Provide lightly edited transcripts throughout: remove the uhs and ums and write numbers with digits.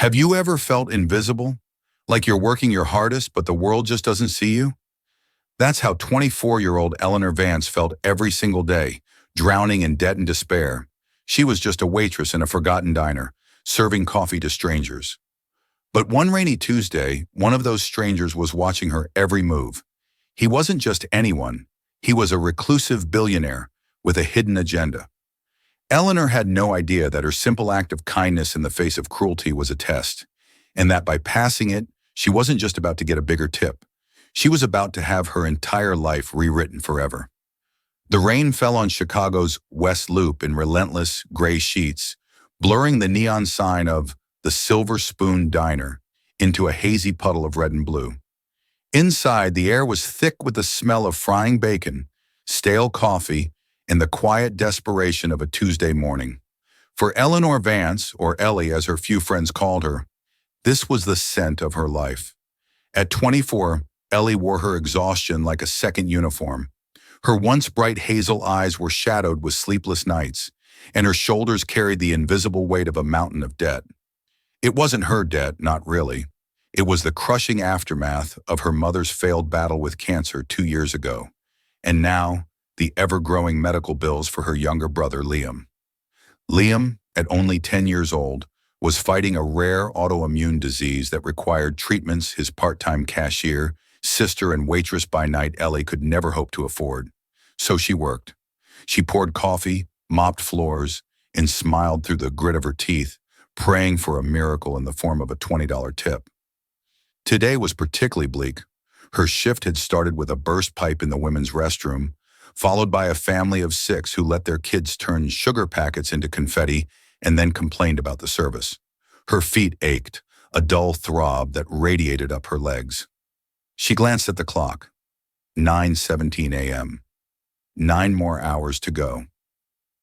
Have you ever felt invisible? Like you're working your hardest, but the world just doesn't see you? That's how 24-year-old Eleanor Vance felt every single day, drowning in debt and despair. She was just a waitress in a forgotten diner, serving coffee to strangers. But one rainy Tuesday, one of those strangers was watching her every move. He wasn't just anyone. He was a reclusive billionaire with a hidden agenda. Eleanor had no idea that her simple act of kindness in the face of cruelty was a test, and that by passing it, she wasn't just about to get a bigger tip. She was about to have her entire life rewritten forever. The rain fell on Chicago's West Loop in relentless gray sheets, blurring the neon sign of the Silver Spoon Diner into a hazy puddle of red and blue. Inside, the air was thick with the smell of frying bacon, stale coffee, and the quiet desperation of a Tuesday morning. For Eleanor Vance, or Ellie as her few friends called her, this was the scent of her life. At 24, Ellie wore her exhaustion like a second uniform. Her once bright hazel eyes were shadowed with sleepless nights, and her shoulders carried the invisible weight of a mountain of debt. It wasn't her debt, not really. It was the crushing aftermath of her mother's failed battle with cancer 2 years ago, and now the ever-growing medical bills for her younger brother, Liam. Liam, at only 10 years old, was fighting a rare autoimmune disease that required treatments his part-time cashier, sister, and waitress by night Ellie could never hope to afford. So she worked. She poured coffee, mopped floors, and smiled through the grit of her teeth, praying for a miracle in the form of a $20 tip. Today was particularly bleak. Her shift had started with a burst pipe in the women's restroom, followed by a family of 6 who let their kids turn sugar packets into confetti and then complained about the service. Her feet ached, a dull throb that radiated up her legs. She glanced at the clock. 9:17 a.m. 9 more hours to go.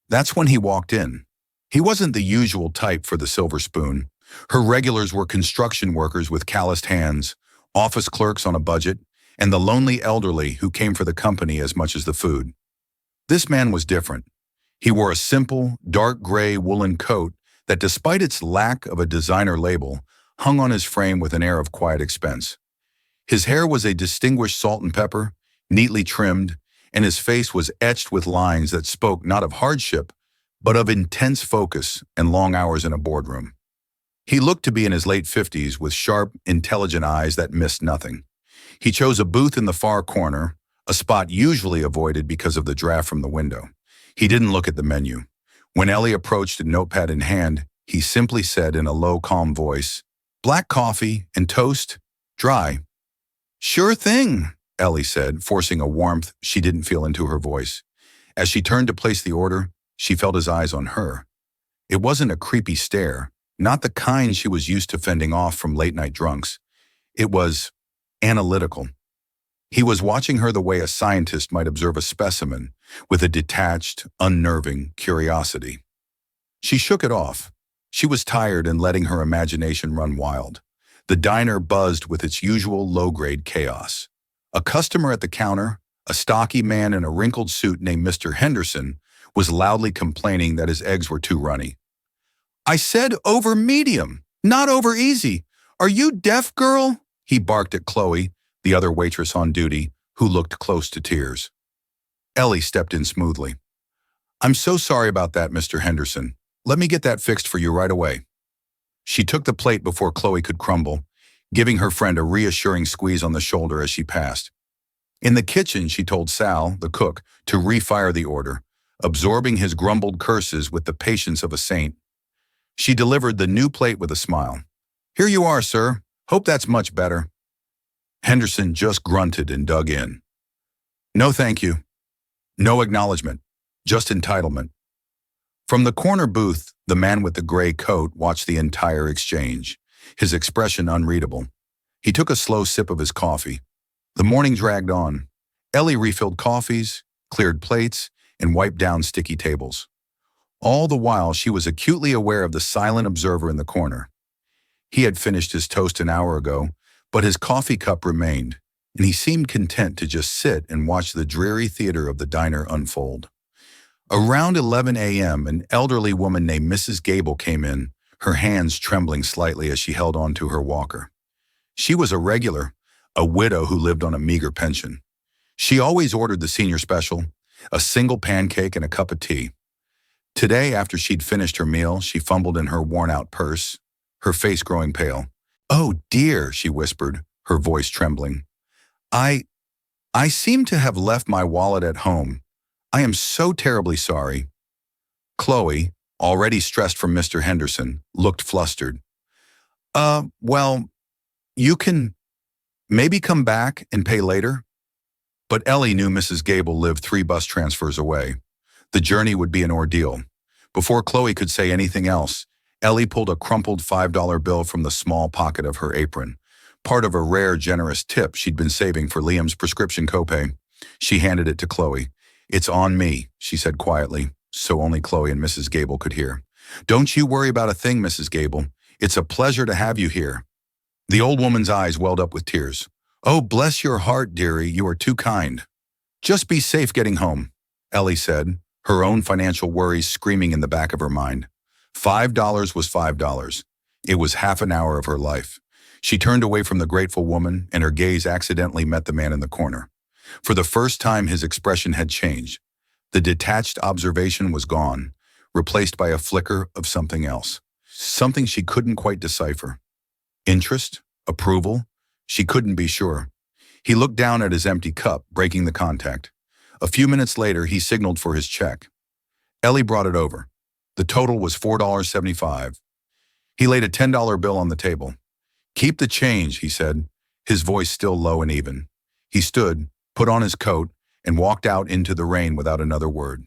That's when he walked in. He wasn't the usual type for the Silver Spoon. Her regulars were construction workers with calloused hands, office clerks on a budget, and the lonely elderly who came for the company as much as the food. This man was different. He wore a simple, dark gray woolen coat that, despite its lack of a designer label, hung on his frame with an air of quiet expense. His hair was a distinguished salt and pepper, neatly trimmed, and his face was etched with lines that spoke not of hardship, but of intense focus and long hours in a boardroom. He looked to be in his late 50s with sharp, intelligent eyes that missed nothing. He chose a booth in the far corner, a spot usually avoided because of the draft from the window. He didn't look at the menu. When Ellie approached, a notepad in hand, he simply said in a low, calm voice, "Black coffee and toast, dry." "Sure thing," Ellie said, forcing a warmth she didn't feel into her voice. As she turned to place the order, she felt his eyes on her. It wasn't a creepy stare, not the kind she was used to fending off from late-night drunks. It was analytical. He was watching her the way a scientist might observe a specimen, with a detached, unnerving curiosity. She shook it off. She was tired and letting her imagination run wild. The diner buzzed with its usual low-grade chaos. A customer at the counter, a stocky man in a wrinkled suit named Mr. Henderson, was loudly complaining that his eggs were too runny. "I said over medium, not over easy. Are you deaf, girl?" he barked at Chloe, the other waitress on duty, who looked close to tears. Ellie stepped in smoothly. "I'm so sorry about that, Mr. Henderson. Let me get that fixed for you right away." She took the plate before Chloe could crumble, giving her friend a reassuring squeeze on the shoulder as she passed. In the kitchen, she told Sal, the cook, to refire the order, absorbing his grumbled curses with the patience of a saint. She delivered the new plate with a smile. "Here you are, sir. Hope that's much better." Henderson just grunted and dug in. "No thank you. No acknowledgement. Just entitlement." From the corner booth, the man with the gray coat watched the entire exchange, his expression unreadable. He took a slow sip of his coffee. The morning dragged on. Ellie refilled coffees, cleared plates, and wiped down sticky tables. All the while, she was acutely aware of the silent observer in the corner. He had finished his toast an hour ago, but his coffee cup remained, and he seemed content to just sit and watch the dreary theater of the diner unfold. Around 11 a.m., an elderly woman named Mrs. Gable came in, her hands trembling slightly as she held on to her walker. She was a regular, a widow who lived on a meager pension. She always ordered the senior special, a single pancake and a cup of tea. Today, after she'd finished her meal, she fumbled in her worn-out purse, her face growing pale. "Oh, dear," she whispered, her voice trembling. I seem to have left my wallet at home. I am so terribly sorry." Chloe, already stressed from Mr. Henderson, looked flustered. Well, you can maybe come back and pay later?" But Ellie knew Mrs. Gable lived 3 bus transfers away. The journey would be an ordeal. Before Chloe could say anything else, Ellie pulled a crumpled $5 bill from the small pocket of her apron, part of a rare, generous tip she'd been saving for Liam's prescription copay. She handed it to Chloe. "It's on me," she said quietly, so only Chloe and Mrs. Gable could hear. "Don't you worry about a thing, Mrs. Gable. It's a pleasure to have you here." The old woman's eyes welled up with tears. "Oh, bless your heart, dearie, you are too kind. Just be safe getting home," Ellie said, her own financial worries screaming in the back of her mind. $5 was $5. It was half an hour of her life. She turned away from the grateful woman, and her gaze accidentally met the man in the corner. For the first time, his expression had changed. The detached observation was gone, replaced by a flicker of something else. Something she couldn't quite decipher. Interest? Approval? She couldn't be sure. He looked down at his empty cup, breaking the contact. A few minutes later, he signaled for his check. Ellie brought it over. The total was $4.75. He laid a $10 bill on the table. "Keep the change," he said, his voice still low and even. He stood, put on his coat, and walked out into the rain without another word.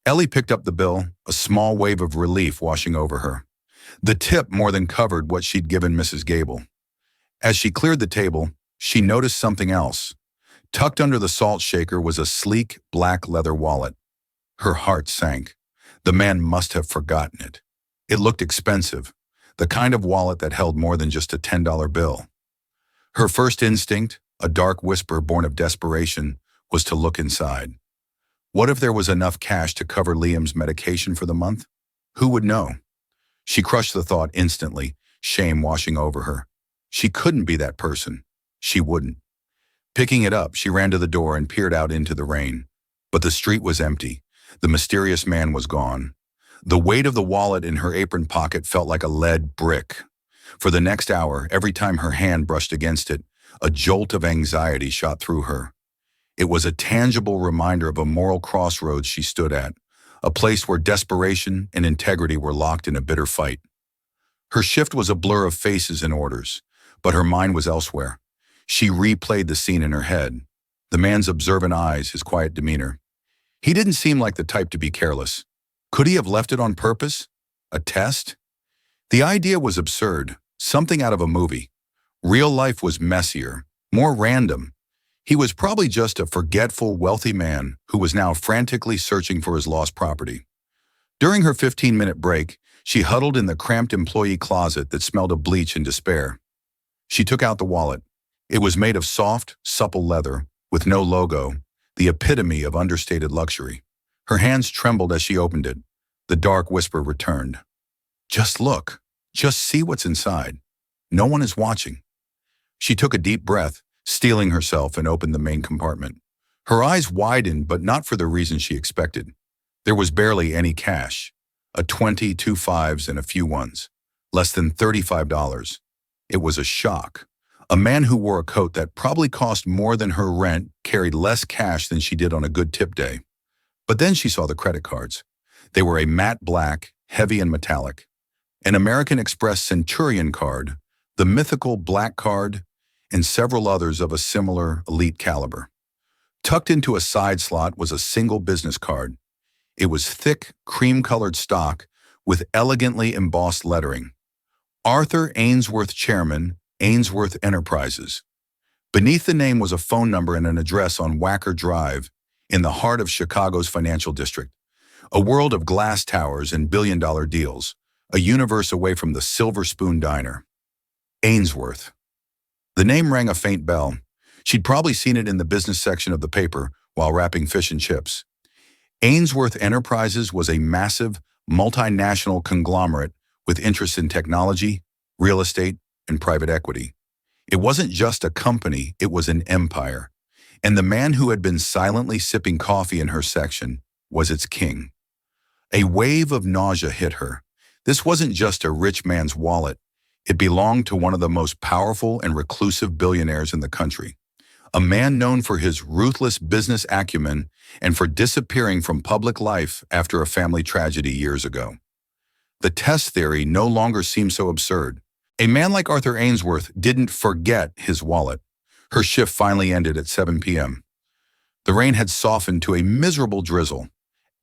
Ellie picked up the bill, a small wave of relief washing over her. The tip more than covered what she'd given Mrs. Gable. As she cleared the table, she noticed something else. Tucked under the salt shaker was a sleek, black leather wallet. Her heart sank. The man must have forgotten it. It looked expensive, the kind of wallet that held more than just a $10 bill. Her first instinct, a dark whisper born of desperation, was to look inside. What if there was enough cash to cover Liam's medication for the month? Who would know? She crushed the thought instantly, shame washing over her. She couldn't be that person. She wouldn't. Picking it up, she ran to the door and peered out into the rain. But the street was empty. The mysterious man was gone. The weight of the wallet in her apron pocket felt like a lead brick. For the next hour, every time her hand brushed against it, a jolt of anxiety shot through her. It was a tangible reminder of a moral crossroads she stood at, a place where desperation and integrity were locked in a bitter fight. Her shift was a blur of faces and orders, but her mind was elsewhere. She replayed the scene in her head. The man's observant eyes, his quiet demeanor. He didn't seem like the type to be careless. Could he have left it on purpose? A test? The idea was absurd, something out of a movie. Real life was messier, more random. He was probably just a forgetful, wealthy man who was now frantically searching for his lost property. During her 15-minute break, she huddled in the cramped employee closet that smelled of bleach and despair. She took out the wallet. It was made of soft, supple leather, with no logo, the epitome of understated luxury. Her hands trembled as she opened it. The dark whisper returned. "Just look. Just see what's inside. No one is watching." She took a deep breath, steeling herself, and opened the main compartment. Her eyes widened, but not for the reason she expected. There was barely any cash. A 20, 2 5s, and a few ones. Less than $35. It was a shock. A man who wore a coat that probably cost more than her rent carried less cash than she did on a good tip day. But then she saw the credit cards. They were a matte black, heavy and metallic. An American Express Centurion card, the mythical black card, and several others of a similar elite caliber. Tucked into a side slot was a single business card. It was thick, cream-colored stock with elegantly embossed lettering. Arthur Ainsworth Chairman, Ainsworth Enterprises. Beneath the name was a phone number and an address on Wacker Drive in the heart of Chicago's financial district. A world of glass towers and billion-dollar deals, a universe away from the Silver Spoon Diner. Ainsworth. The name rang a faint bell. She'd probably seen it in the business section of the paper while wrapping fish and chips. Ainsworth Enterprises was a massive, multinational conglomerate with interests in technology, real estate, and private equity. It wasn't just a company, it was an empire. And the man who had been silently sipping coffee in her section was its king. A wave of nausea hit her. This wasn't just a rich man's wallet. It belonged to one of the most powerful and reclusive billionaires in the country. A man known for his ruthless business acumen and for disappearing from public life after a family tragedy years ago. The test theory no longer seemed so absurd. A man like Arthur Ainsworth didn't forget his wallet. Her shift finally ended at 7 p.m. The rain had softened to a miserable drizzle.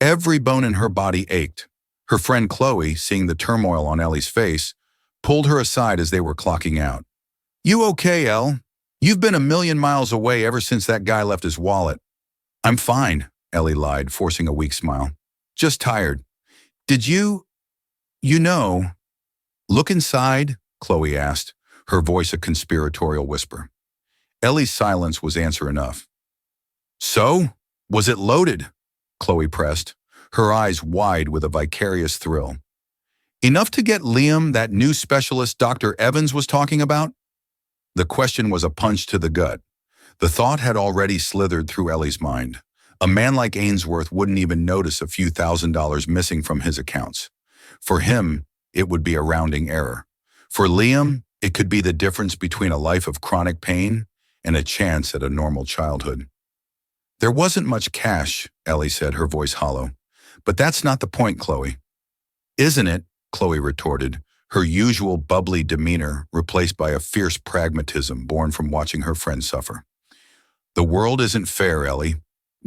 Every bone in her body ached. Her friend Chloe, seeing the turmoil on Ellie's face, pulled her aside as they were clocking out. "You okay, Elle? You've been a million miles away ever since that guy left his wallet." "I'm fine," Ellie lied, forcing a weak smile. "Just tired. Did you know?" "Look inside?" Chloe asked, her voice a conspiratorial whisper. Ellie's silence was answer enough. "So? Was it loaded?" Chloe pressed, her eyes wide with a vicarious thrill. "Enough to get Liam that new specialist Dr. Evans was talking about?" The question was a punch to the gut. The thought had already slithered through Ellie's mind. A man like Ainsworth wouldn't even notice a few $1,000s missing from his accounts. For him, it would be a rounding error. For Liam, it could be the difference between a life of chronic pain and a chance at a normal childhood. "There wasn't much cash," Ellie said, her voice hollow. "But that's not the point, Chloe." "Isn't it?" Chloe retorted, her usual bubbly demeanor replaced by a fierce pragmatism born from watching her friend suffer. "The world isn't fair, Ellie.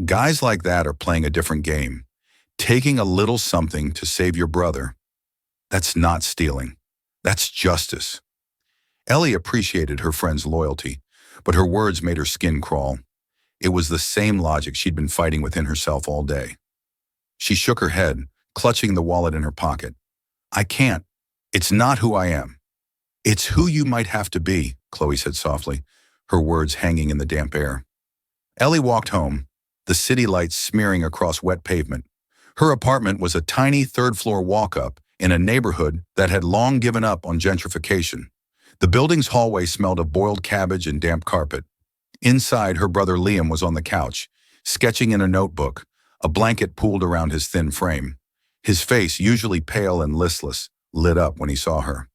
Guys like that are playing a different game. Taking a little something to save your brother, that's not stealing. That's justice." Ellie appreciated her friend's loyalty, but her words made her skin crawl. It was the same logic she'd been fighting within herself all day. She shook her head, clutching the wallet in her pocket. "I can't. It's not who I am." "It's who you might have to be," Chloe said softly, her words hanging in the damp air. Ellie walked home, the city lights smearing across wet pavement. Her apartment was a tiny third-floor walk-up in a neighborhood that had long given up on gentrification. The building's hallway smelled of boiled cabbage and damp carpet. Inside, her brother Liam was on the couch, sketching in a notebook, a blanket pooled around his thin frame. His face, usually pale and listless, lit up when he saw her.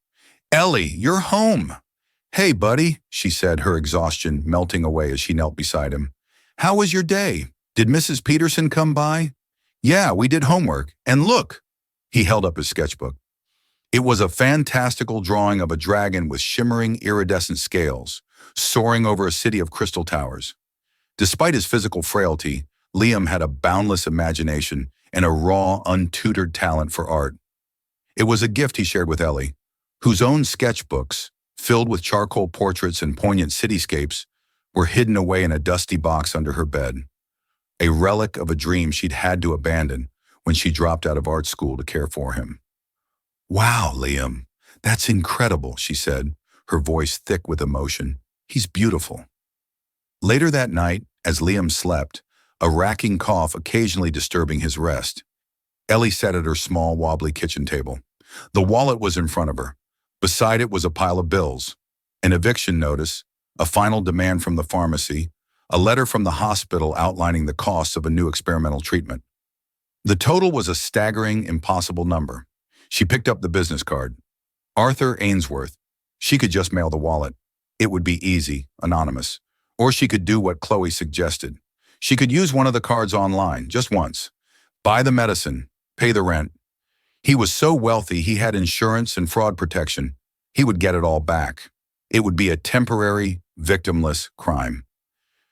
"Ellie, you're home!" "Hey, buddy," she said, her exhaustion melting away as she knelt beside him. "How was your day? Did Mrs. Peterson come by?" "Yeah, we did homework. And look!" He held up his sketchbook. It was a fantastical drawing of a dragon with shimmering iridescent scales, soaring over a city of crystal towers. Despite his physical frailty, Liam had a boundless imagination and a raw, untutored talent for art. It was a gift he shared with Ellie, whose own sketchbooks, filled with charcoal portraits and poignant cityscapes, were hidden away in a dusty box under her bed. A relic of a dream she'd had to abandon when she dropped out of art school to care for him. "Wow, Liam, that's incredible," she said, her voice thick with emotion. "He's beautiful." Later that night, as Liam slept, a racking cough occasionally disturbing his rest, Ellie sat at her small, wobbly kitchen table. The wallet was in front of her. Beside it was a pile of bills, an eviction notice, a final demand from the pharmacy, a letter from the hospital outlining the costs of a new experimental treatment. The total was a staggering, impossible number. She picked up the business card. Arthur Ainsworth. She could just mail the wallet. It would be easy, anonymous. Or she could do what Chloe suggested. She could use one of the cards online, just once. Buy the medicine, pay the rent. He was so wealthy he had insurance and fraud protection. He would get it all back. It would be a temporary, victimless crime.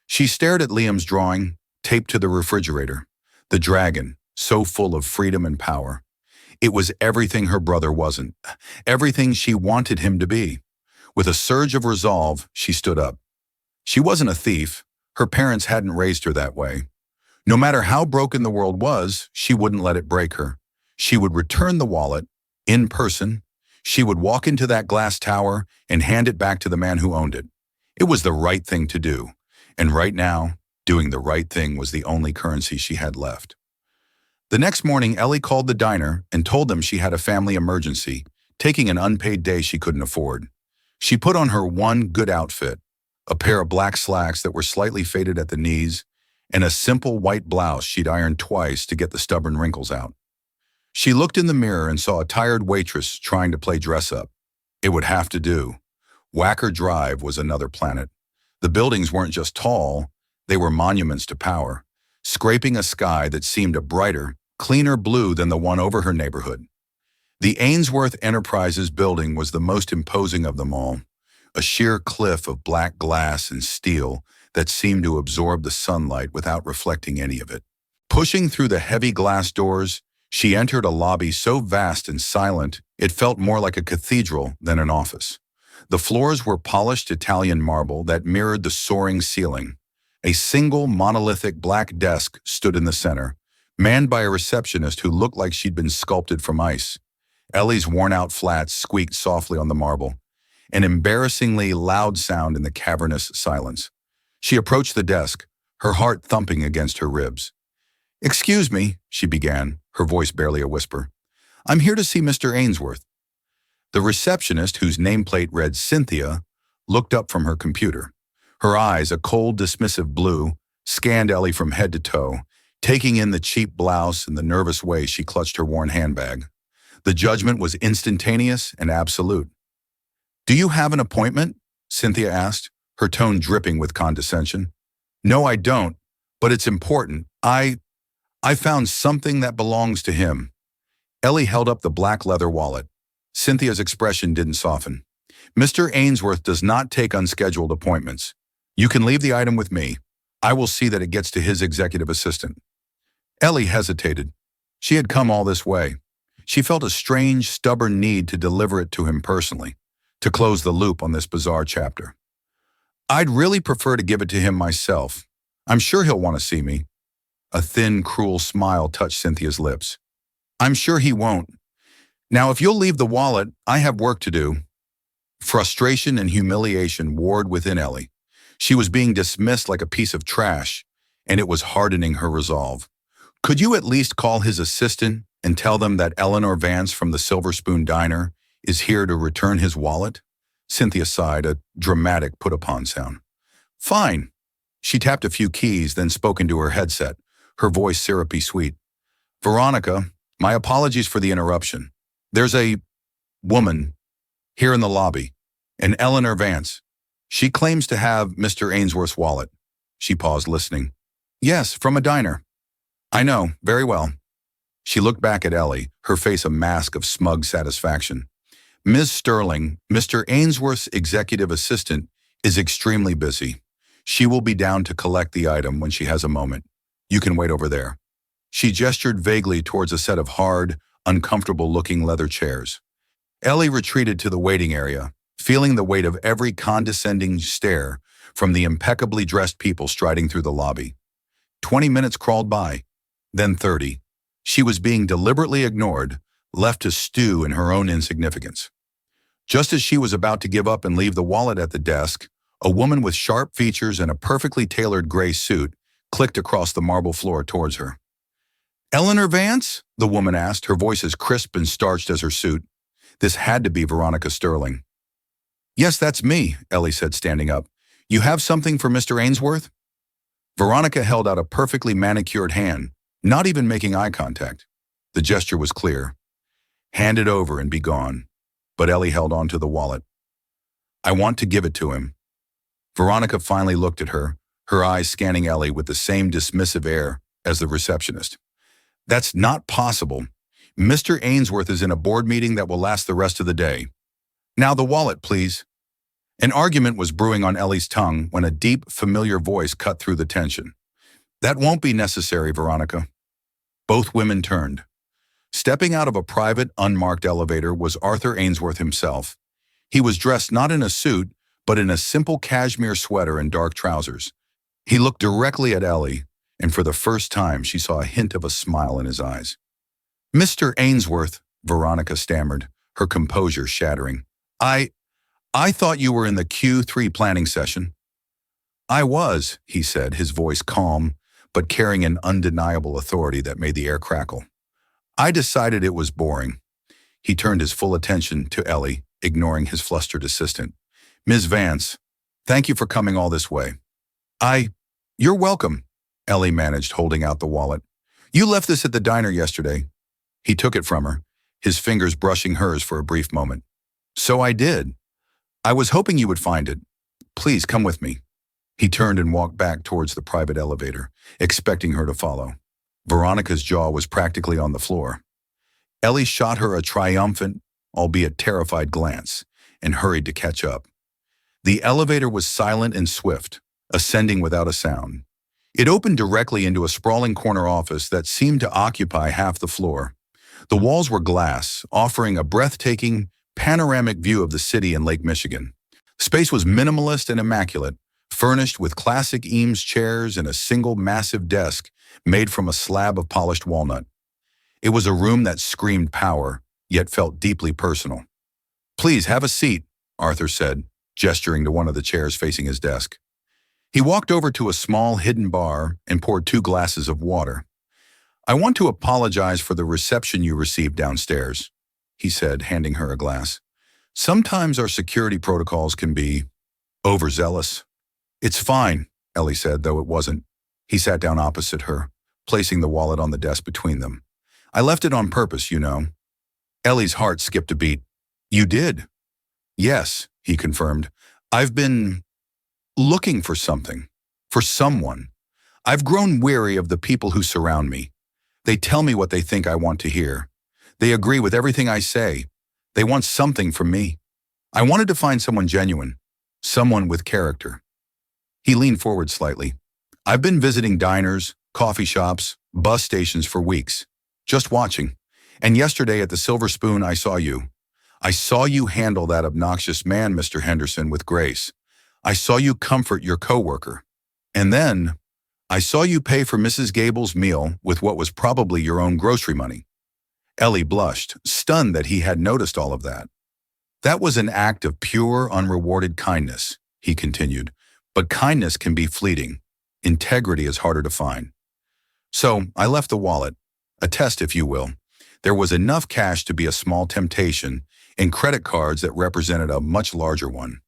She stared at Liam's drawing, taped to the refrigerator. The dragon, so full of freedom and power. It was everything her brother wasn't, everything she wanted him to be. With a surge of resolve, she stood up. She wasn't a thief. Her parents hadn't raised her that way. No matter how broken the world was, she wouldn't let it break her. She would return the wallet, in person. She would walk into that glass tower and hand it back to the man who owned it. It was the right thing to do. And right now, doing the right thing was the only currency she had left. The next morning, Ellie called the diner and told them she had a family emergency, taking an unpaid day she couldn't afford. She put on her one good outfit, a pair of black slacks that were slightly faded at the knees, and a simple white blouse she'd ironed twice to get the stubborn wrinkles out. She looked in the mirror and saw a tired waitress trying to play dress-up. It would have to do. Wacker Drive was another planet. The buildings weren't just tall, they were monuments to power, scraping a sky that seemed a brighter, cleaner blue than the one over her neighborhood. The Ainsworth Enterprises building was the most imposing of them all, a sheer cliff of black glass and steel that seemed to absorb the sunlight without reflecting any of it. Pushing through the heavy glass doors, she entered a lobby so vast and silent it felt more like a cathedral than an office. The floors were polished Italian marble that mirrored the soaring ceiling. A single monolithic black desk stood in the center, manned by a receptionist who looked like she'd been sculpted from ice. Ellie's worn-out flats squeaked softly on the marble, an embarrassingly loud sound in the cavernous silence. She approached the desk, her heart thumping against her ribs. "Excuse me," she began, her voice barely a whisper. "I'm here to see Mr. Ainsworth." The receptionist, whose nameplate read Cynthia, looked up from her computer. Her eyes, a cold, dismissive blue, scanned Ellie from head to toe, taking in the cheap blouse and the nervous way she clutched her worn handbag. The judgment was instantaneous and absolute. "Do you have an appointment?" Cynthia asked, her tone dripping with condescension. "No, I don't, but it's important. I found something that belongs to him." Ellie held up the black leather wallet. Cynthia's expression didn't soften. "Mr. Ainsworth does not take unscheduled appointments. You can leave the item with me. I will see that it gets to his executive assistant." Ellie hesitated. She had come all this way. She felt a strange, stubborn need to deliver it to him personally, to close the loop on this bizarre chapter. "I'd really prefer to give it to him myself. I'm sure he'll want to see me." A thin, cruel smile touched Cynthia's lips. "I'm sure he won't. Now, if you'll leave the wallet, I have work to do." Frustration and humiliation warred within Ellie. She was being dismissed like a piece of trash, and it was hardening her resolve. "Could you at least call his assistant and tell them that Eleanor Vance from the Silver Spoon Diner is here to return his wallet?" Cynthia sighed, a dramatic put-upon sound. "Fine." She tapped a few keys, then spoke into her headset, her voice syrupy sweet. "Veronica, my apologies for the interruption. There's a woman here in the lobby, an Eleanor Vance. She claims to have Mr. Ainsworth's wallet." She paused, listening. "Yes, from a diner." "I know, very well." She looked back at Ellie, her face a mask of smug satisfaction. "Ms. Sterling, Mr. Ainsworth's executive assistant, is extremely busy. She will be down to collect the item when she has a moment. You can wait over there." She gestured vaguely towards a set of hard, uncomfortable-looking leather chairs. Ellie retreated to the waiting area, feeling the weight of every condescending stare from the impeccably dressed people striding through the lobby. 20 minutes crawled by, then 30. She was being deliberately ignored, left to stew in her own insignificance. Just as she was about to give up and leave the wallet at the desk, a woman with sharp features and a perfectly tailored gray suit clicked across the marble floor towards her. "Eleanor Vance?" the woman asked, her voice as crisp and starched as her suit. This had to be Veronica Sterling. "Yes, that's me," Ellie said, standing up. "You have something for Mr. Ainsworth?" Veronica held out a perfectly manicured hand, not even making eye contact. The gesture was clear. "Hand it over and be gone." But Ellie held on to the wallet. "I want to give it to him." Veronica finally looked at her, her eyes scanning Ellie with the same dismissive air as the receptionist. "That's not possible. Mr. Ainsworth is in a board meeting that will last the rest of the day. Now the wallet, please." An argument was brewing on Ellie's tongue when a deep, familiar voice cut through the tension. "That won't be necessary, Veronica." Both women turned. Stepping out of a private, unmarked elevator was Arthur Ainsworth himself. He was dressed not in a suit, but in a simple cashmere sweater and dark trousers. He looked directly at Ellie, and for the first time she saw a hint of a smile in his eyes. "Mr. Ainsworth," Veronica stammered, her composure shattering. I thought you were in the Q3 planning session." "I was," he said, his voice calm, but carrying an undeniable authority that made the air crackle. "I decided it was boring." He turned his full attention to Ellie, ignoring his flustered assistant. Ms. Vance, thank you for coming all this way. You're welcome, Ellie managed, holding out the wallet. You left this at the diner yesterday. He took it from her, his fingers brushing hers for a brief moment. So I did. I was hoping you would find it. Please come with me. He turned and walked back towards the private elevator, expecting her to follow. Veronica's jaw was practically on the floor. Ellie shot her a triumphant, albeit terrified glance, and hurried to catch up. The elevator was silent and swift, ascending without a sound. It opened directly into a sprawling corner office that seemed to occupy half the floor. The walls were glass, offering a breathtaking, panoramic view of the city and Lake Michigan. Space was minimalist and immaculate, furnished with classic Eames chairs and a single massive desk made from a slab of polished walnut. It was a room that screamed power, yet felt deeply personal. Please have a seat, Arthur said, gesturing to one of the chairs facing his desk. He walked over to a small hidden bar and poured 2 glasses of water. I want to apologize for the reception you received downstairs, he said, handing her a glass. Sometimes our security protocols can be overzealous. It's fine, Ellie said, though it wasn't. He sat down opposite her, placing the wallet on the desk between them. I left it on purpose, you know. Ellie's heart skipped a beat. You did? Yes, he confirmed. I've been looking for something, for someone. I've grown weary of the people who surround me. They tell me what they think I want to hear. They agree with everything I say. They want something from me. I wanted to find someone genuine, someone with character. He leaned forward slightly. I've been visiting diners, coffee shops, bus stations for weeks, just watching. And yesterday at the Silver Spoon, I saw you. I saw you handle that obnoxious man, Mr. Henderson, with grace. I saw you comfort your coworker. And then, I saw you pay for Mrs. Gable's meal with what was probably your own grocery money. Ellie blushed, stunned that he had noticed all of that. That was an act of pure, unrewarded kindness, he continued. But kindness can be fleeting. Integrity is harder to find. So, I left the wallet, a test if you will. There was enough cash to be a small temptation, and credit cards that represented a much larger one.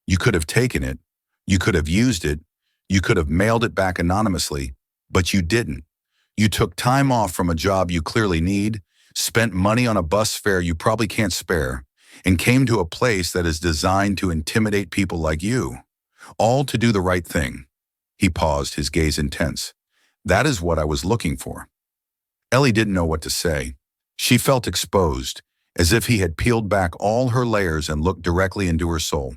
You could have taken it, you could have used it, you could have mailed it back anonymously, but you didn't. You took time off from a job you clearly need, spent money on a bus fare you probably can't spare, and came to a place that is designed to intimidate people like you, all to do the right thing. He paused, his gaze intense. That is what I was looking for. Ellie didn't know what to say. She felt exposed, as if he had peeled back all her layers and looked directly into her soul.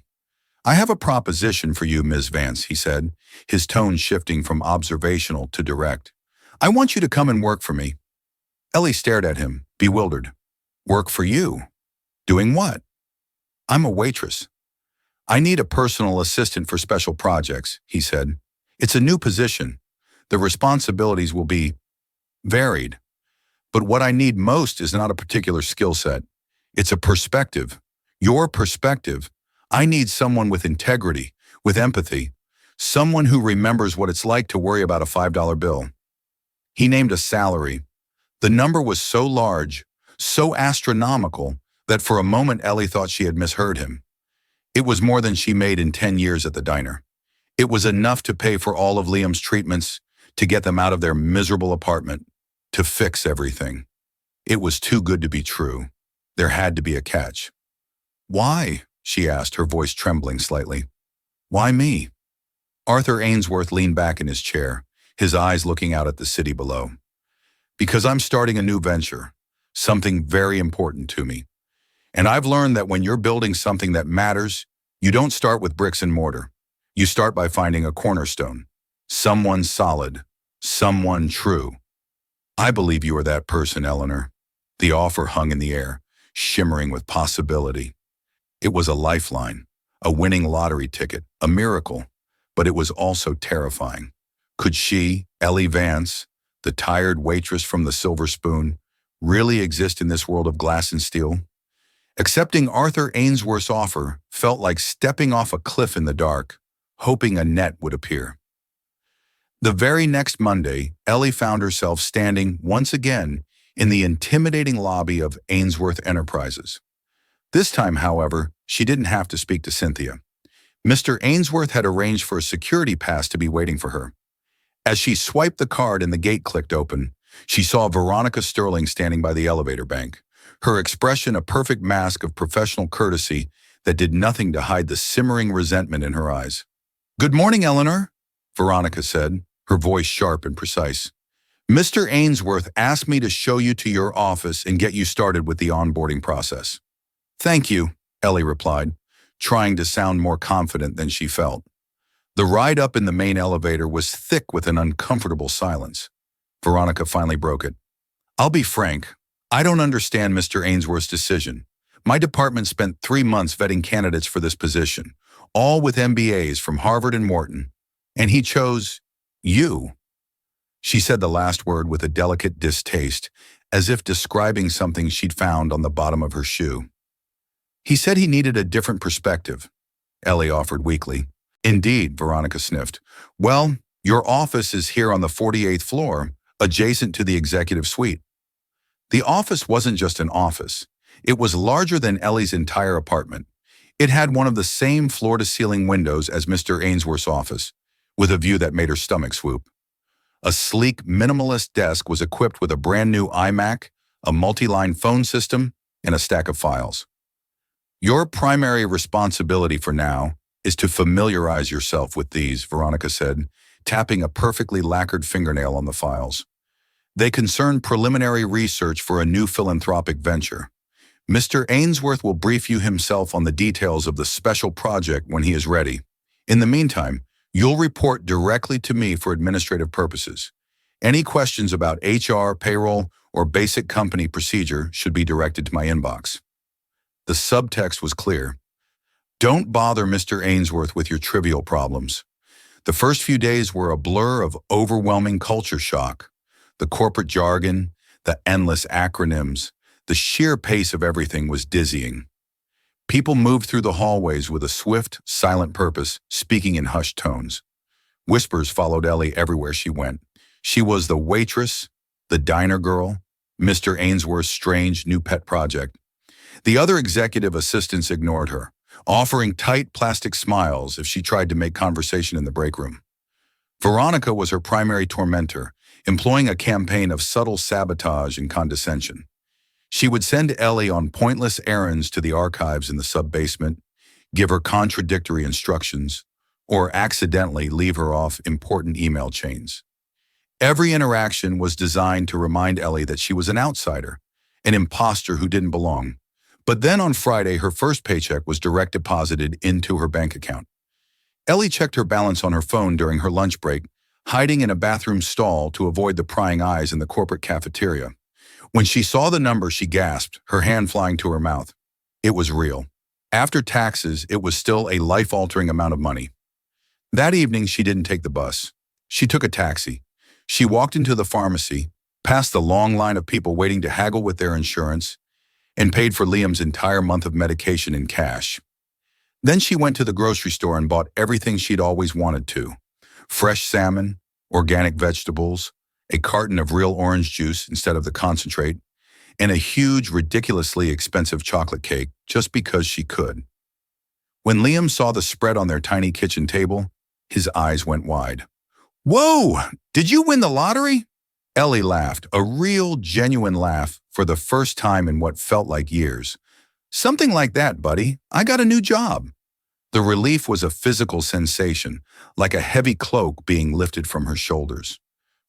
I have a proposition for you, Ms. Vance, he said, his tone shifting from observational to direct. I want you to come and work for me. Ellie stared at him, bewildered. Work for you? Doing what? I'm a waitress. I need a personal assistant for special projects, he said. It's a new position. The responsibilities will be varied. But what I need most is not a particular skill set. It's a perspective. Your perspective. I need someone with integrity, with empathy, someone who remembers what it's like to worry about a $5 bill. He named a salary. The number was so large, so astronomical, that for a moment Ellie thought she had misheard him. It was more than she made in 10 years at the diner. It was enough to pay for all of Liam's treatments, to get them out of their miserable apartment, to fix everything. It was too good to be true. There had to be a catch. Why? She asked, her voice trembling slightly. Why me? Arthur Ainsworth leaned back in his chair, his eyes looking out at the city below. Because I'm starting a new venture, something very important to me. And I've learned that when you're building something that matters, you don't start with bricks and mortar. You start by finding a cornerstone, someone solid, someone true. I believe you are that person, Eleanor. The offer hung in the air, shimmering with possibility. It was a lifeline, a winning lottery ticket, a miracle, but it was also terrifying. Could she, Ellie Vance, the tired waitress from the Silver Spoon, really exist in this world of glass and steel? Accepting Arthur Ainsworth's offer felt like stepping off a cliff in the dark, hoping a net would appear. The very next Monday, Ellie found herself standing once again in the intimidating lobby of Ainsworth Enterprises. This time, however, she didn't have to speak to Cynthia. Mr. Ainsworth had arranged for a security pass to be waiting for her. As she swiped the card and the gate clicked open, she saw Veronica Sterling standing by the elevator bank, her expression a perfect mask of professional courtesy that did nothing to hide the simmering resentment in her eyes. "Good morning, Eleanor," Veronica said, her voice sharp and precise. "Mr. Ainsworth asked me to show you to your office and get you started with the onboarding process." "Thank you," Ellie replied, trying to sound more confident than she felt. The ride up in the main elevator was thick with an uncomfortable silence. Veronica finally broke it. "I'll be frank. I don't understand Mr. Ainsworth's decision. My department spent 3 months vetting candidates for this position, all with MBAs from Harvard and Wharton, and he chose you." She said the last word with a delicate distaste, as if describing something she'd found on the bottom of her shoe. "He said he needed a different perspective," Ellie offered weakly. "Indeed," Veronica sniffed. "Well, your office is here on the 48th floor, adjacent to the executive suite." The office wasn't just an office. It was larger than Ellie's entire apartment. It had one of the same floor-to-ceiling windows as Mr. Ainsworth's office, with a view that made her stomach swoop. A sleek, minimalist desk was equipped with a brand-new iMac, a multi-line phone system, and a stack of files. "Your primary responsibility for now is to familiarize yourself with these," Veronica said, tapping a perfectly lacquered fingernail on the files. "They concern preliminary research for a new philanthropic venture. Mr. Ainsworth will brief you himself on the details of the special project when he is ready. In the meantime, you'll report directly to me for administrative purposes. Any questions about HR, payroll, or basic company procedure should be directed to my inbox." The subtext was clear. Don't bother Mr. Ainsworth with your trivial problems. The first few days were a blur of overwhelming culture shock. The corporate jargon, the endless acronyms, the sheer pace of everything was dizzying. People moved through the hallways with a swift, silent purpose, speaking in hushed tones. Whispers followed Ellie everywhere she went. She was the waitress, the diner girl, Mr. Ainsworth's strange new pet project. The other executive assistants ignored her, offering tight plastic smiles if she tried to make conversation in the break room. Veronica was her primary tormentor, employing a campaign of subtle sabotage and condescension. She would send Ellie on pointless errands to the archives in the sub-basement, give her contradictory instructions, or accidentally leave her off important email chains. Every interaction was designed to remind Ellie that she was an outsider, an imposter who didn't belong. But then on Friday, her first paycheck was direct deposited into her bank account. Ellie checked her balance on her phone during her lunch break, hiding in a bathroom stall to avoid the prying eyes in the corporate cafeteria. When she saw the number, she gasped, her hand flying to her mouth. It was real. After taxes, it was still a life-altering amount of money. That evening, she didn't take the bus. She took a taxi. She walked into the pharmacy, past the long line of people waiting to haggle with their insurance, and paid for Liam's entire month of medication in cash. Then she went to the grocery store and bought everything she'd always wanted to. Fresh salmon, organic vegetables, a carton of real orange juice instead of the concentrate, and a huge, ridiculously expensive chocolate cake just because she could. When Liam saw the spread on their tiny kitchen table, his eyes went wide. "Whoa! Did you win the lottery?" Ellie laughed, a real, genuine laugh for the first time in what felt like years. "Something like that, buddy. I got a new job." The relief was a physical sensation, like a heavy cloak being lifted from her shoulders.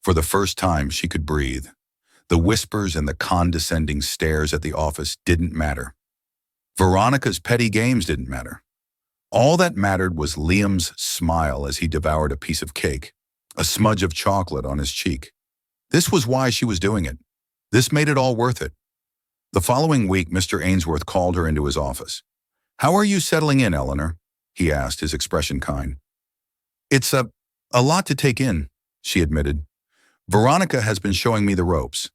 For the first time, she could breathe. The whispers and the condescending stares at the office didn't matter. Veronica's petty games didn't matter. All that mattered was Liam's smile as he devoured a piece of cake, a smudge of chocolate on his cheek. This was why she was doing it. This made it all worth it. The following week, Mr. Ainsworth called her into his office. "How are you settling in, Eleanor?" he asked, his expression kind. "It's a lot to take in," she admitted. "Veronica has been showing me the ropes."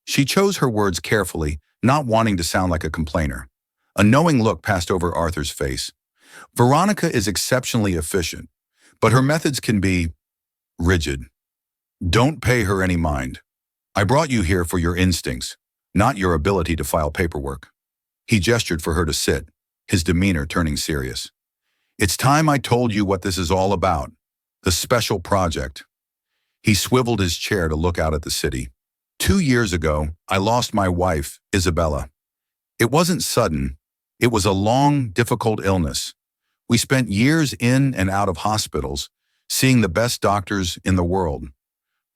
She chose her words carefully, not wanting to sound like a complainer. A knowing look passed over Arthur's face. Veronica is exceptionally efficient, but her methods can be rigid. Don't pay her any mind. I brought you here for your instincts, not your ability to file paperwork. He gestured for her to sit, his demeanor turning serious. It's time I told you what this is all about. The special project. He swiveled his chair to look out at the city. 2 years ago, I lost my wife, Isabella. It wasn't sudden. It was a long, difficult illness. We spent years in and out of hospitals, seeing the best doctors in the world.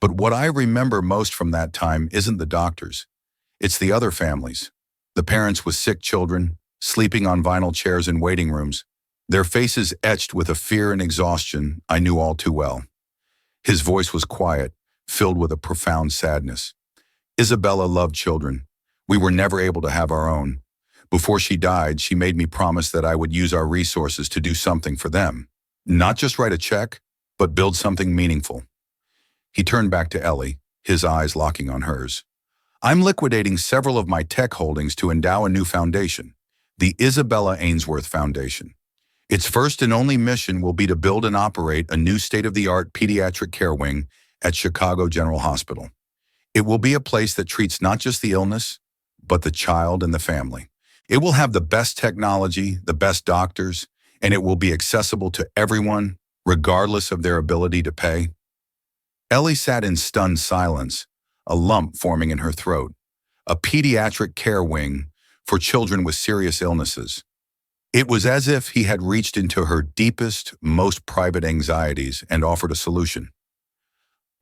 But what I remember most from that time isn't the doctors. It's the other families. The parents with sick children, sleeping on vinyl chairs in waiting rooms, their faces etched with a fear and exhaustion I knew all too well. His voice was quiet, filled with a profound sadness. Isabella loved children. We were never able to have our own. Before she died, she made me promise that I would use our resources to do something for them. Not just write a check, but build something meaningful. He turned back to Ellie, his eyes locking on hers. I'm liquidating several of my tech holdings to endow a new foundation, the Isabella Ainsworth Foundation. Its first and only mission will be to build and operate a new state-of-the-art pediatric care wing at Chicago General Hospital. It will be a place that treats not just the illness, but the child and the family. It will have the best technology, the best doctors, and it will be accessible to everyone, regardless of their ability to pay. Ellie sat in stunned silence, a lump forming in her throat. A pediatric care wing for children with serious illnesses. It was as if he had reached into her deepest, most private anxieties and offered a solution.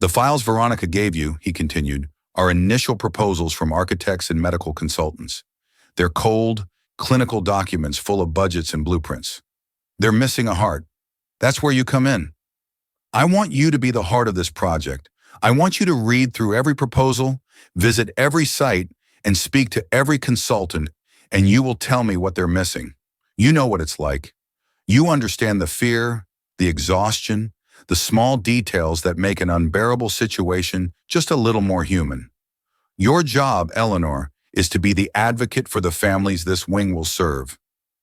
The files Veronica gave you, he continued, are initial proposals from architects and medical consultants. They're cold, clinical documents full of budgets and blueprints. They're missing a heart. That's where you come in. I want you to be the heart of this project. I want you to read through every proposal, visit every site, and speak to every consultant, and you will tell me what they're missing. You know what it's like. You understand the fear, the exhaustion, the small details that make an unbearable situation just a little more human. Your job, Eleanor, is to be the advocate for the families this wing will serve.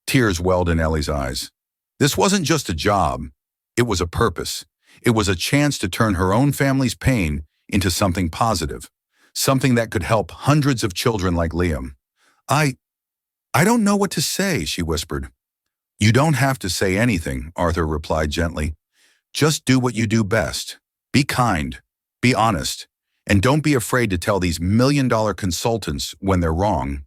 Tears welled in Ellie's eyes. This wasn't just a job. It was a purpose. It was a chance to turn her own family's pain into something positive, something that could help hundreds of children like Liam. I don't know what to say, she whispered. You don't have to say anything, Arthur replied gently. Just do what you do best. Be kind, be honest, and don't be afraid to tell these million-dollar consultants when they're wrong.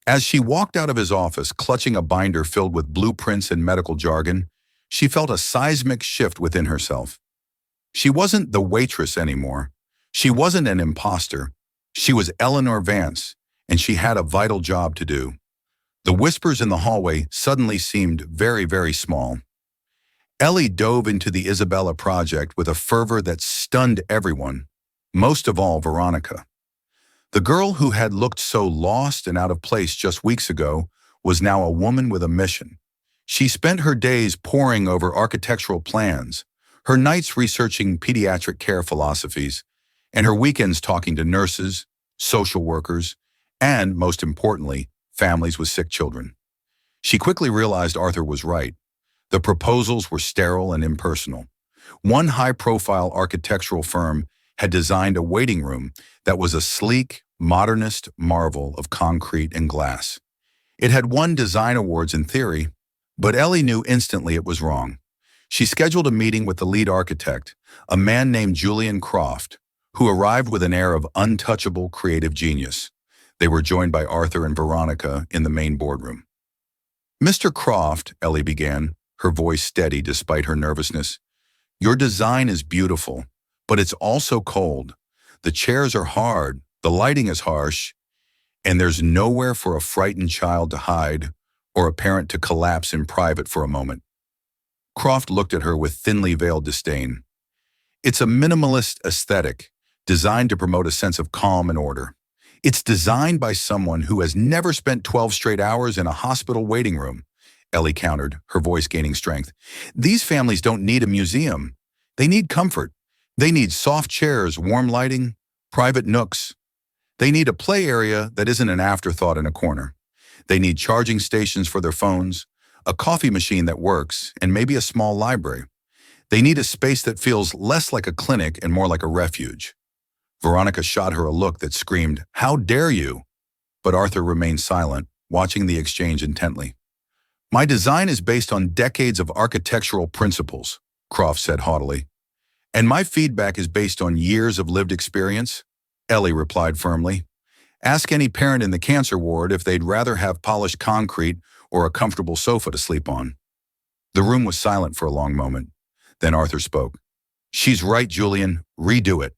As she walked out of his office, clutching a binder filled with blueprints and medical jargon, she felt a seismic shift within herself. She wasn't the waitress anymore. She wasn't an imposter. She was Eleanor Vance, and she had a vital job to do. The whispers in the hallway suddenly seemed very, very small. Ellie dove into the Isabella project with a fervor that stunned everyone, most of all Veronica. The girl who had looked so lost and out of place just weeks ago was now a woman with a mission. She spent her days poring over architectural plans, her nights researching pediatric care philosophies, and her weekends talking to nurses, social workers, and, most importantly, families with sick children. She quickly realized Arthur was right. The proposals were sterile and impersonal. One high-profile architectural firm had designed a waiting room that was a sleek, modernist marvel of concrete and glass. It had won design awards in theory, but Ellie knew instantly it was wrong. She scheduled a meeting with the lead architect, a man named Julian Croft, who arrived with an air of untouchable creative genius. They were joined by Arthur and Veronica in the main boardroom. Mr. Croft, Ellie began, her voice steady despite her nervousness, your design is beautiful, but it's also cold. The chairs are hard, the lighting is harsh, and there's nowhere for a frightened child to hide or a parent to collapse in private for a moment. Croft looked at her with thinly veiled disdain. It's a minimalist aesthetic, designed to promote a sense of calm and order. It's designed by someone who has never spent 12 straight hours in a hospital waiting room, Ellie countered, her voice gaining strength. These families don't need a museum. They need comfort. They need soft chairs, warm lighting, private nooks. They need a play area that isn't an afterthought in a corner. They need charging stations for their phones, a coffee machine that works, and maybe a small library. They need a space that feels less like a clinic and more like a refuge. Veronica shot her a look that screamed, "How dare you?" But Arthur remained silent, watching the exchange intently. "My design is based on decades of architectural principles," Croft said haughtily. "And my feedback is based on years of lived experience," Ellie replied firmly. "Ask any parent in the cancer ward if they'd rather have polished concrete or a comfortable sofa to sleep on." The room was silent for a long moment. Then Arthur spoke. "She's right, Julian. Redo it.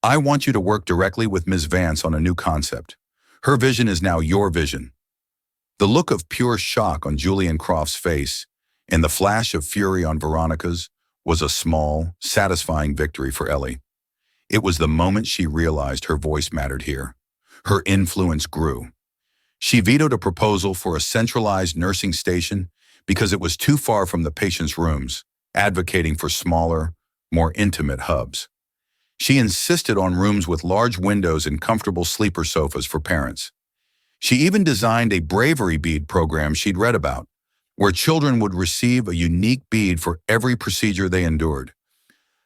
I want you to work directly with Ms. Vance on a new concept. Her vision is now your vision." The look of pure shock on Julian Croft's face and the flash of fury on Veronica's was a small, satisfying victory for Ellie. It was the moment she realized her voice mattered here. Her influence grew. She vetoed a proposal for a centralized nursing station because it was too far from the patient's rooms, advocating for smaller, more intimate hubs. She insisted on rooms with large windows and comfortable sleeper sofas for parents. She even designed a bravery bead program she'd read about, where children would receive a unique bead for every procedure they endured,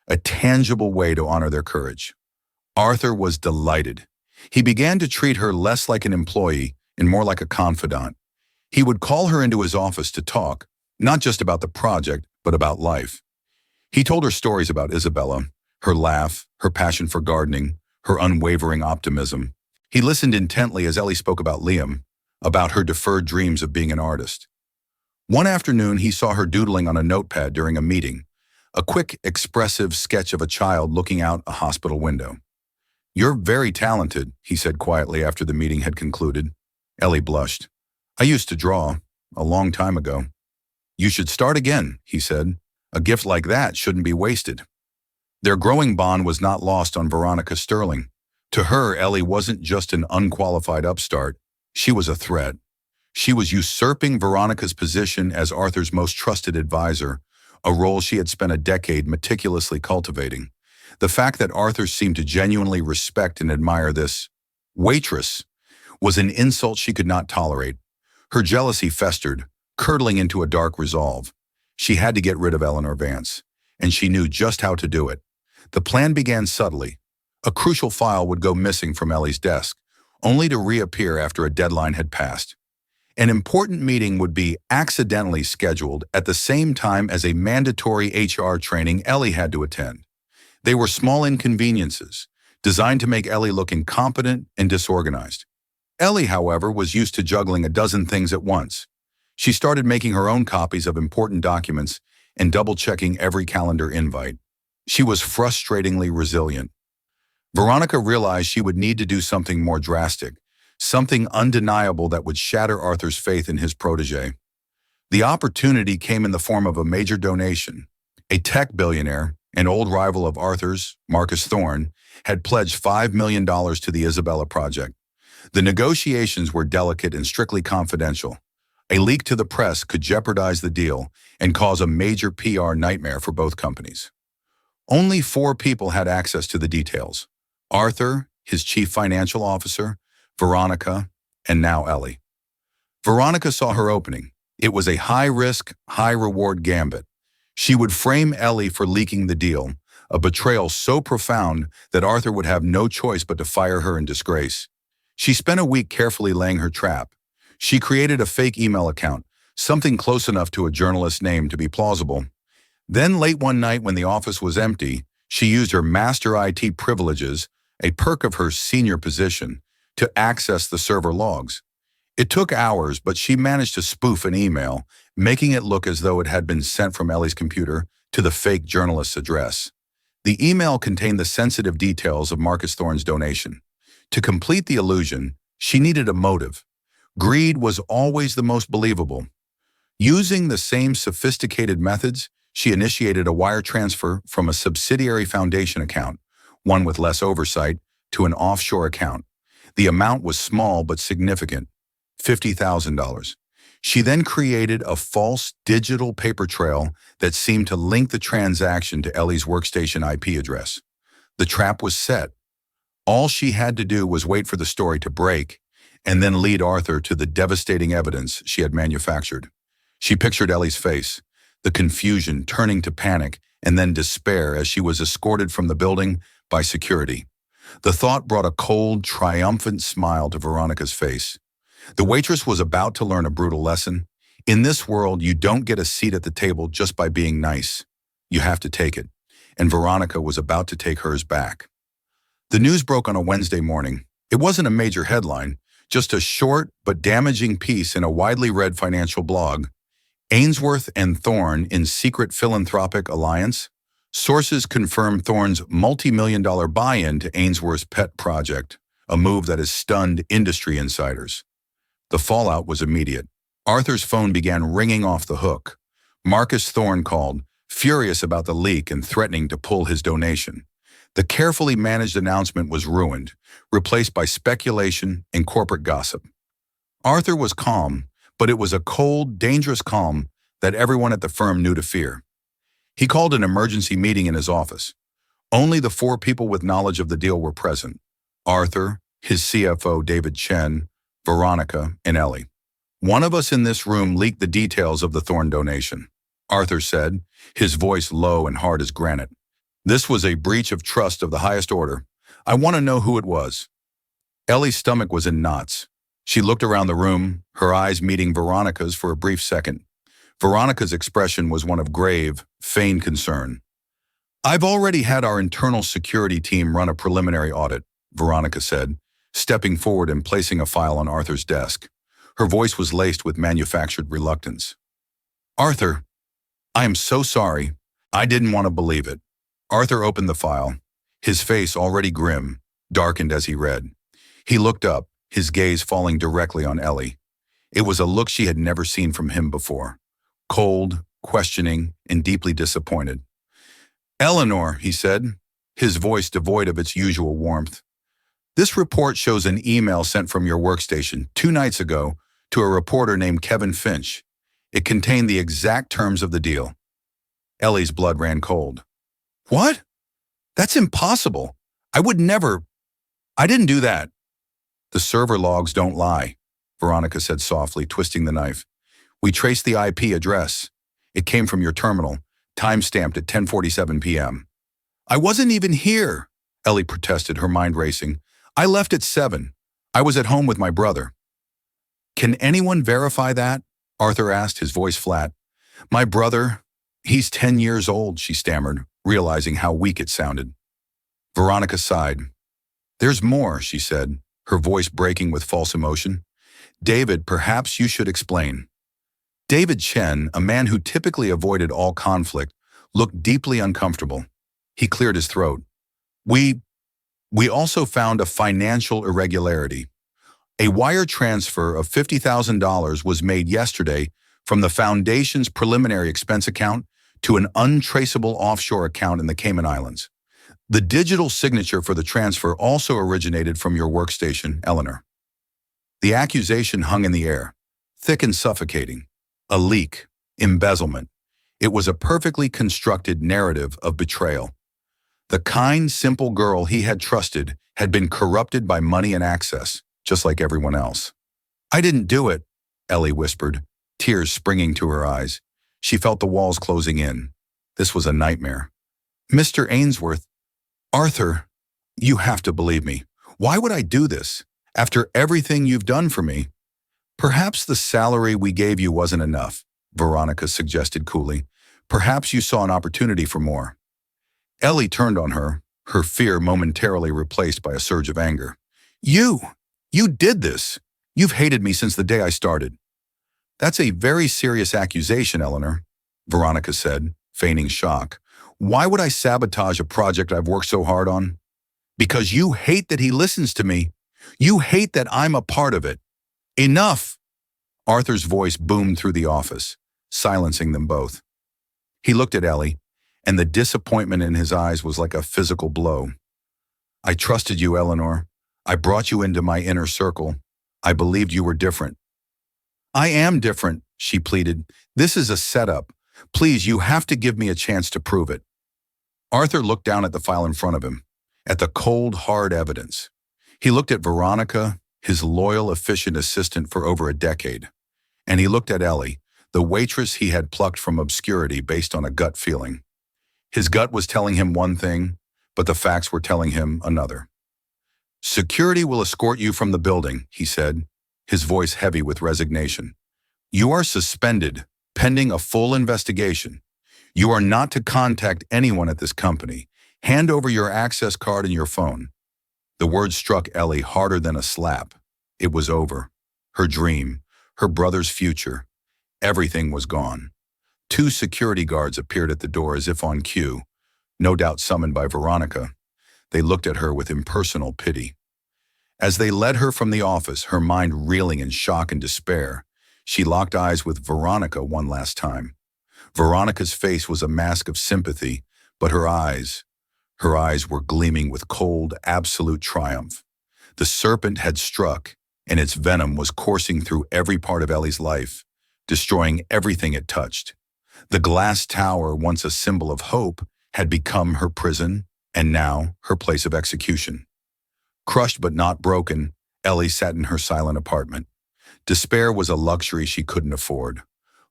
a tangible way to honor their courage. Arthur was delighted. He began to treat her less like an employee and more like a confidant. He would call her into his office to talk, not just about the project, but about life. He told her stories about Isabella, her laugh, her passion for gardening, her unwavering optimism. He listened intently as Ellie spoke about Liam, about her deferred dreams of being an artist. One afternoon, he saw her doodling on a notepad during a meeting, a quick, expressive sketch of a child looking out a hospital window. "You're very talented," he said quietly after the meeting had concluded. Ellie blushed. "I used to draw, a long time ago." "You should start again," he said. "A gift like that shouldn't be wasted." Their growing bond was not lost on Veronica Sterling. To her, Ellie wasn't just an unqualified upstart. She was a threat. She was usurping Veronica's position as Arthur's most trusted advisor, a role she had spent a decade meticulously cultivating. The fact that Arthur seemed to genuinely respect and admire this waitress was an insult she could not tolerate. Her jealousy festered, curdling into a dark resolve. She had to get rid of Eleanor Vance, and she knew just how to do it. The plan began subtly. A crucial file would go missing from Ellie's desk, only to reappear after a deadline had passed. An important meeting would be accidentally scheduled at the same time as a mandatory HR training Ellie had to attend. They were small inconveniences, designed to make Ellie look incompetent and disorganized. Ellie, however, was used to juggling a dozen things at once. She started making her own copies of important documents and double-checking every calendar invite. She was frustratingly resilient. Veronica realized she would need to do something more drastic, something undeniable that would shatter Arthur's faith in his protege. The opportunity came in the form of a major donation. A tech billionaire, an old rival of Arthur's, Marcus Thorne, had pledged $5 million to the Isabella project. The negotiations were delicate and strictly confidential. A leak to the press could jeopardize the deal and cause a major PR nightmare for both companies. Only 4 people had access to the details: Arthur, his chief financial officer, Veronica, and now Ellie. Veronica saw her opening. It was a high-risk, high-reward gambit. She would frame Ellie for leaking the deal, a betrayal so profound that Arthur would have no choice but to fire her in disgrace. She spent a week carefully laying her trap. She created a fake email account, something close enough to a journalist's name to be plausible. Then late one night when the office was empty, she used her master IT privileges, a perk of her senior position, to access the server logs. It took hours, but she managed to spoof an email, making it look as though it had been sent from Ellie's computer to the fake journalist's address. The email contained the sensitive details of Marcus Thorne's donation. To complete the illusion, she needed a motive. Greed was always the most believable. Using the same sophisticated methods, she initiated a wire transfer from a subsidiary foundation account, one with less oversight, to an offshore account. The amount was small but significant, $50,000. She then created a false digital paper trail that seemed to link the transaction to Ellie's workstation IP address. The trap was set. All she had to do was wait for the story to break and then lead Arthur to the devastating evidence she had manufactured. She pictured Ellie's face, the confusion turning to panic and then despair as she was escorted from the building by security. The thought brought a cold, triumphant smile to Veronica's face. The waitress was about to learn a brutal lesson. In this world, you don't get a seat at the table just by being nice. You have to take it. And Veronica was about to take hers back. The news broke on a Wednesday morning. It wasn't a major headline, just a short but damaging piece in a widely read financial blog. Ainsworth and Thorne in secret philanthropic alliance. Sources confirm Thorne's multi-million-dollar buy-in to Ainsworth's pet project, a move that has stunned industry insiders. The fallout was immediate. Arthur's phone began ringing off the hook. Marcus Thorne called, furious about the leak and threatening to pull his donation. The carefully managed announcement was ruined, replaced by speculation and corporate gossip. Arthur was calm, but it was a cold, dangerous calm that everyone at the firm knew to fear. He called an emergency meeting in his office. Only the 4 people with knowledge of the deal were present: Arthur, his CFO David Chen, Veronica, and Ellie. "One of us in this room leaked the details of the Thorne donation," Arthur said, his voice low and hard as granite. "This was a breach of trust of the highest order. I want to know who it was." Ellie's stomach was in knots. She looked around the room, her eyes meeting Veronica's for a brief second. Veronica's expression was one of grave, feigned concern. "I've already had our internal security team run a preliminary audit," Veronica said, stepping forward and placing a file on Arthur's desk. Her voice was laced with manufactured reluctance. "Arthur, I am so sorry. I didn't want to believe it." Arthur opened the file, his face already grim, darkened as he read. He looked up, his gaze falling directly on Ellie. It was a look she had never seen from him before. Cold, questioning, and deeply disappointed. "Eleanor," he said, his voice devoid of its usual warmth. "This report shows an email sent from your workstation 2 nights ago to a reporter named Kevin Finch. It contained the exact terms of the deal." Ellie's blood ran cold. "What? That's impossible. I would never. I didn't do that." "The server logs don't lie," Veronica said softly, twisting the knife. "We traced the IP address. It came from your terminal, time-stamped at 10:47 p.m. "I wasn't even here," Ellie protested, her mind racing. "I left at 7. I was at home with my brother." "Can anyone verify that?" Arthur asked, his voice flat. "My brother, he's 10 years old," she stammered, realizing how weak it sounded. Veronica sighed. "There's more," she said, her voice breaking with false emotion. "David, perhaps you should explain." David Chen, a man who typically avoided all conflict, looked deeply uncomfortable. He cleared his throat. We also found a financial irregularity. A wire transfer of $50,000 was made yesterday from the foundation's preliminary expense account to an untraceable offshore account in the Cayman Islands. The digital signature for the transfer also originated from your workstation, Eleanor. The accusation hung in the air, thick and suffocating. A leak, embezzlement. It was a perfectly constructed narrative of betrayal. The kind, simple girl he had trusted had been corrupted by money and access, just like everyone else. "I didn't do it," Ellie whispered, tears springing to her eyes. She felt the walls closing in. This was a nightmare. "Mr. Ainsworth, Arthur, you have to believe me. Why would I do this? After everything you've done for me?" "Perhaps the salary we gave you wasn't enough," Veronica suggested coolly. "Perhaps you saw an opportunity for more." Ellie turned on her, her fear momentarily replaced by a surge of anger. You did this. You've hated me since the day I started." "That's a very serious accusation, Eleanor," Veronica said, feigning shock. "Why would I sabotage a project I've worked so hard on?" "Because you hate that he listens to me. You hate that I'm a part of it." "Enough!" Arthur's voice boomed through the office, silencing them both. He looked at Ellie, and the disappointment in his eyes was like a physical blow. "I trusted you, Eleanor. I brought you into my inner circle. I believed you were different." "I am different," she pleaded. "This is a setup. Please, you have to give me a chance to prove it." Arthur looked down at the file in front of him, at the cold, hard evidence. He looked at Veronica, his loyal, efficient assistant for over a decade. And he looked at Ellie, the waitress he had plucked from obscurity based on a gut feeling. His gut was telling him one thing, but the facts were telling him another. "Security will escort you from the building," he said, his voice heavy with resignation. "You are suspended, pending a full investigation. You are not to contact anyone at this company. Hand over your access card and your phone." The words struck Ellie harder than a slap. It was over. Her dream, her brother's future, everything was gone. Two security guards appeared at the door as if on cue, no doubt summoned by Veronica. They looked at her with impersonal pity. As they led her from the office, her mind reeling in shock and despair, she locked eyes with Veronica one last time. Veronica's face was a mask of sympathy, but her eyes were gleaming with cold, absolute triumph. The serpent had struck, and its venom was coursing through every part of Ellie's life, destroying everything it touched. The glass tower, once a symbol of hope, had become her prison, and now her place of execution. Crushed but not broken, Ellie sat in her silent apartment. Despair was a luxury she couldn't afford.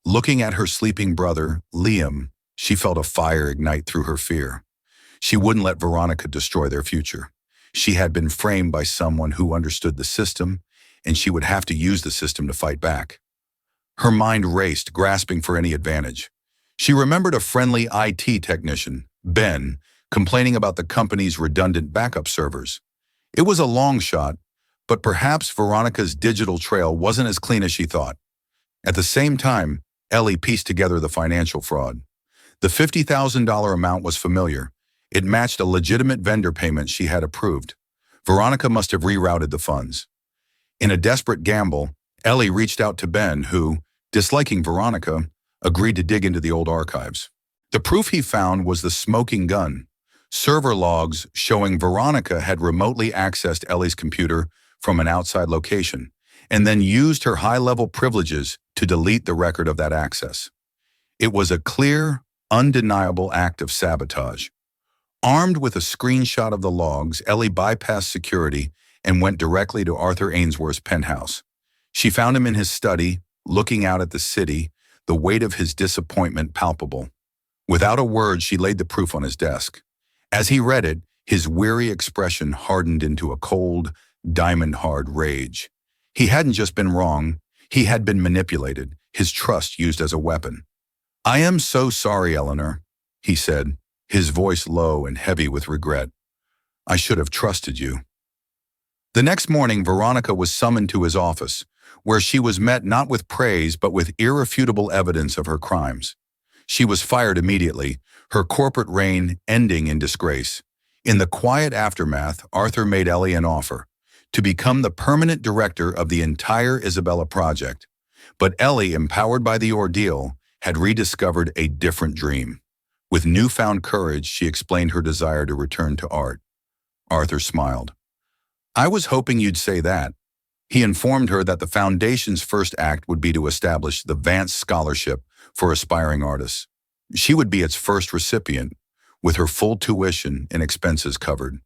Looking at her sleeping brother, Liam, she felt a fire ignite through her fear. She wouldn't let Veronica destroy their future. She had been framed by someone who understood the system, and she would have to use the system to fight back. Her mind raced, grasping for any advantage. She remembered a friendly IT technician, Ben, complaining about the company's redundant backup servers. It was a long shot, but perhaps Veronica's digital trail wasn't as clean as she thought. At the same time, Ellie pieced together the financial fraud. The $50,000 amount was familiar. It matched a legitimate vendor payment she had approved. Veronica must have rerouted the funds. In a desperate gamble, Ellie reached out to Ben, who, disliking Veronica, agreed to dig into the old archives. The proof he found was the smoking gun, server logs showing Veronica had remotely accessed Ellie's computer from an outside location, and then used her high-level privileges to delete the record of that access. It was a clear, undeniable act of sabotage. Armed with a screenshot of the logs, Ellie bypassed security and went directly to Arthur Ainsworth's penthouse. She found him in his study, looking out at the city, the weight of his disappointment palpable. Without a word, she laid the proof on his desk. As he read it, his weary expression hardened into a cold, diamond-hard rage. He hadn't just been wrong, he had been manipulated, his trust used as a weapon. "I am so sorry, Eleanor," he said, his voice low and heavy with regret. "I should have trusted you." The next morning, Veronica was summoned to his office, where she was met not with praise but with irrefutable evidence of her crimes. She was fired immediately, her corporate reign ending in disgrace. In the quiet aftermath, Arthur made Ellie an offer to become the permanent director of the entire Isabella project. But Ellie, empowered by the ordeal, had rediscovered a different dream. With newfound courage, she explained her desire to return to art. Arthur smiled. "I was hoping you'd say that." He informed her that the foundation's first act would be to establish the Vance Scholarship for aspiring artists. She would be its first recipient, with her full tuition and expenses covered.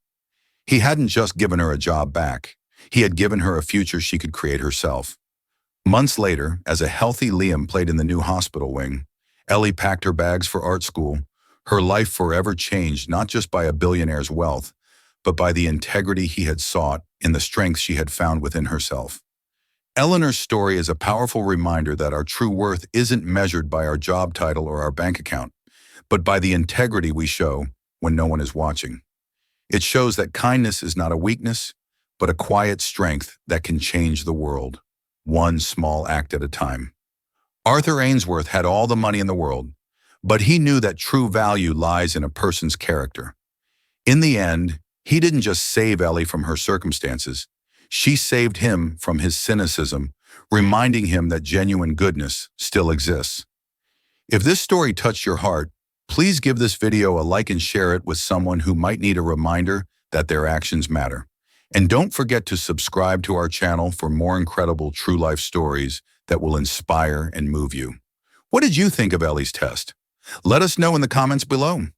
He hadn't just given her a job back. He had given her a future she could create herself. Months later, as a healthy Liam played in the new hospital wing, Ellie packed her bags for art school. Her life forever changed not just by a billionaire's wealth, but by the integrity he had sought and the strength she had found within herself. Eleanor's story is a powerful reminder that our true worth isn't measured by our job title or our bank account, but by the integrity we show when no one is watching. It shows that kindness is not a weakness, but a quiet strength that can change the world, one small act at a time. Arthur Ainsworth had all the money in the world, but he knew that true value lies in a person's character. In the end, he didn't just save Ellie from her circumstances. She saved him from his cynicism, reminding him that genuine goodness still exists. If this story touched your heart, please give this video a like and share it with someone who might need a reminder that their actions matter. And don't forget to subscribe to our channel for more incredible true life stories that will inspire and move you. What did you think of Ellie's test? Let us know in the comments below.